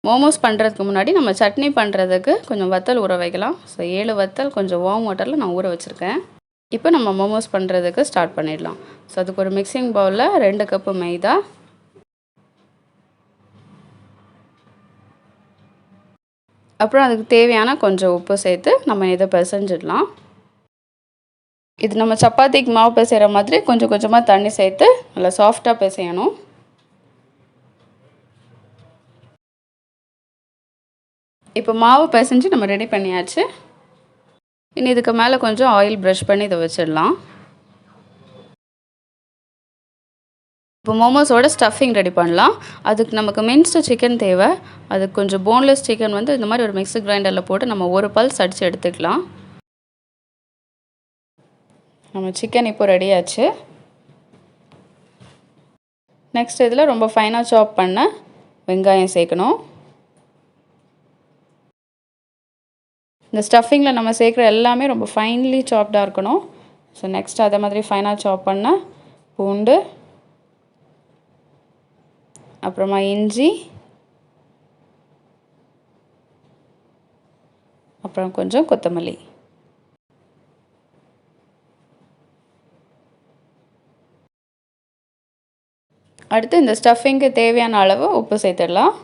மோமோஸ் பண்ணுறதுக்கு முன்னாடி நம்ம சட்னி பண்ணுறதுக்கு கொஞ்சம் வத்தல் ஊற வைக்கலாம். ஸோ 7 வத்தல் கொஞ்சம் வார்ம் வாட்டரில் நான் ஊற வச்சுருக்கேன். இப்போ நம்ம மோமோஸ் பண்ணுறதுக்கு ஸ்டார்ட் பண்ணிடலாம். ஸோ அதுக்கு ஒரு மிக்சிங் பவுலில் 2 கப்பு மைதா, அப்புறம் அதுக்கு தேவையான கொஞ்சம் உப்பு சேர்த்து நம்ம இதை பிசைஞ்சிடலாம். இது நம்ம சப்பாத்திக்கு மாவு பிசைகிற மாதிரி கொஞ்சம் கொஞ்சமாக தண்ணி சேர்த்து நல்லா சாஃப்டாக பிசையணும். இப்போ மாவு பிசைஞ்சு நம்ம ரெடி பண்ணியாச்சு. இனி இதுக்கு மேலே கொஞ்சம் ஆயில் ப்ரஷ் பண்ணி இதை வச்சிடலாம். இப்போ மோமோஸோட ஸ்டஃபிங் ரெடி பண்ணலாம். அதுக்கு நமக்கு மின்ஸ்டு சிக்கன் தேவை. அதுக்கு கொஞ்சம் போன்லெஸ் சிக்கன் வந்து இந்த மாதிரி ஒரு மிக்ஸி கிரைண்டரில் போட்டு நம்ம ஒரு பல்ஸ் அடித்து எடுத்துக்கலாம். நம்ம சிக்கன் இப்போ ரெடியாச்சு. நெக்ஸ்ட் இதில் ரொம்ப ஃபைனாக சாப் பண்ண வெங்காயம் சேர்க்கணும். இந்த ஸ்டஃபிங்கில் நம்ம சேர்க்குற எல்லாமே ரொம்ப ஃபைன்லி சாப்டாக இருக்கணும். ஸோ நெக்ஸ்ட் அதே மாதிரி ஃபைனாக சாப் பண்ண பூண்டு, அப்புறமா இஞ்சி, அப்புறம் கொஞ்சம் கொத்தமல்லி. அடுத்து இந்த ஸ்டஃபிங்க்கு தேவையான அளவு உப்பு சேர்த்துடலாம்.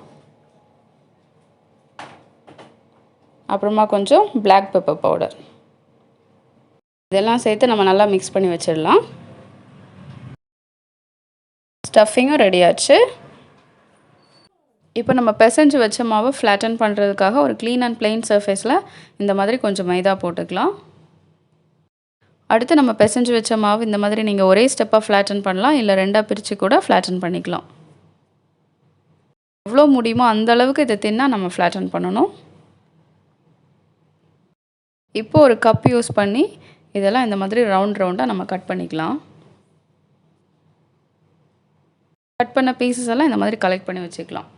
அப்புறமா கொஞ்சம் பிளாக் பெப்பர் பவுடர். இதெல்லாம் சேர்த்து நம்ம நல்லா மிக்ஸ் பண்ணி வச்சிடலாம். ஸ்டஃபிங்கும் ரெடி ஆச்சு. இப்போ நம்ம பிசைஞ்சு வச்ச மாவு ஃப்ளாட்டன் பண்ணுறதுக்காக ஒரு க்ளீன் அண்ட் பிளெயின் சர்ஃபேஸில் இந்த மாதிரி கொஞ்சம் மைதா போட்டுக்கலாம். அடுத்து நம்ம பிசைஞ்சு வச்ச மாவு இந்த மாதிரி நீங்கள் ஒரே ஸ்டெப்பாக ஃப்ளாட்டன் பண்ணலாம், இல்லை 2ஆக பிரித்து கூட ஃப்ளாட்டன் பண்ணிக்கலாம். எவ்வளோ முடியுமோ அந்த அளவுக்கு இதை தின்னா நம்ம ஃப்ளாட்டன் பண்ணணும். இப்போ ஒரு கப் யூஸ் பண்ணி இதெல்லாம் இந்த மாதிரி ரவுண்டாக நம்ம கட் பண்ணிக்கலாம். கட் பண்ண பீசஸ் எல்லாம் இந்த மாதிரி கலெக்ட் பண்ணி வச்சுக்கலாம்.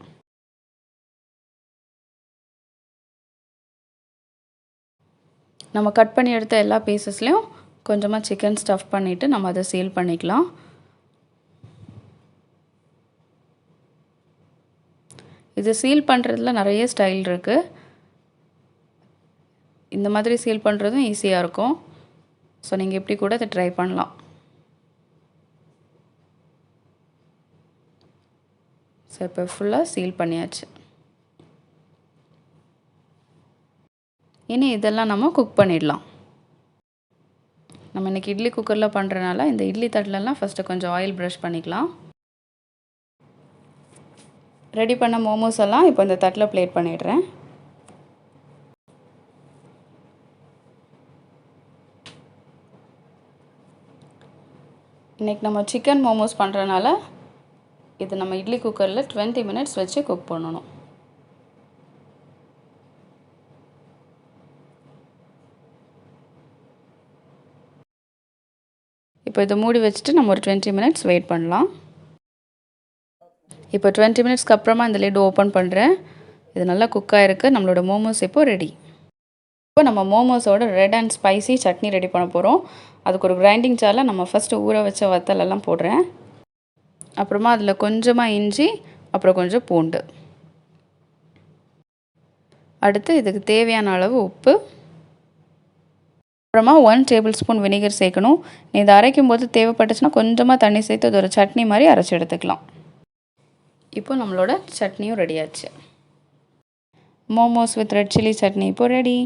நம்ம கட் பண்ணி எடுத்த எல்லா பீசஸ்லையும் கொஞ்சமாக சிக்கன் ஸ்டஃப் பண்ணிவிட்டு நம்ம அதை சீல் பண்ணிக்கலாம். இது சீல் பண்ணுறதுல நிறைய ஸ்டைல் இருக்குது. இந்த மாதிரி சீல் பண்ணுறதும் ஈஸியாக இருக்கும். ஸோ நீங்கள் இப்படி கூட இதை ட்ரை பண்ணலாம். ஸோ இப்போ ஃபுல்லாக சீல் பண்ணியாச்சு. இனி இதெல்லாம் நம்ம குக் பண்ணிடலாம். நம்ம இன்றைக்கி இட்லி குக்கரில் பண்ணுறனால இந்த இட்லி தட்டிலலாம் ஃபஸ்ட்டு கொஞ்சம் ஆயில் ப்ரஷ் பண்ணிக்கலாம். ரெடி பண்ண மோமோஸ் எல்லாம் இப்போ இந்த தட்டில் பிளேட் பண்ணிடுறேன். இன்றைக்கி நம்ம சிக்கன் மோமோஸ் பண்ணுறனால இது நம்ம இட்லி குக்கரில் 20 மினிட்ஸ் வச்சு குக் பண்ணணும். இப்போ இதை மூடி வச்சுட்டு நம்ம ஒரு 20 மினிட்ஸ் வெயிட் பண்ணலாம். இப்போ 20 மினிட்ஸ்க்கு அப்புறமா இந்த லிட் ஓப்பன் பண்ணுறேன். இது நல்லா குக் ஆகிருக்கு. நம்மளோட மோமோஸ் இப்போ ரெடி. இப்போ நம்ம மோமோஸோட red and spicy chutney ready பண்ண போகிறோம். அதுக்கு ஒரு கிரைண்டிங் ஜாரில் நம்ம ஃபஸ்ட்டு ஊற வச்ச வத்தல் எல்லாம் போடுறேன். அப்புறமா அதில் கொஞ்சமாக இஞ்சி, அப்புறம் கொஞ்சம் பூண்டு. அடுத்து இதுக்கு தேவையான அளவு உப்பு, அப்புறமா 1 டேபிள் ஸ்பூன் வினிகர் சேர்க்கணும். இதை அரைக்கும் போது தேவைப்பட்டுச்சுன்னா கொஞ்சமாக தண்ணி சேர்த்து அது ஒரு சட்னி மாதிரி அரைச்சி எடுத்துக்கலாம். இப்போ நம்மளோட சட்னியும் ரெடியாச்சு. Momos with red chilli chutney இப்போ ரெடி.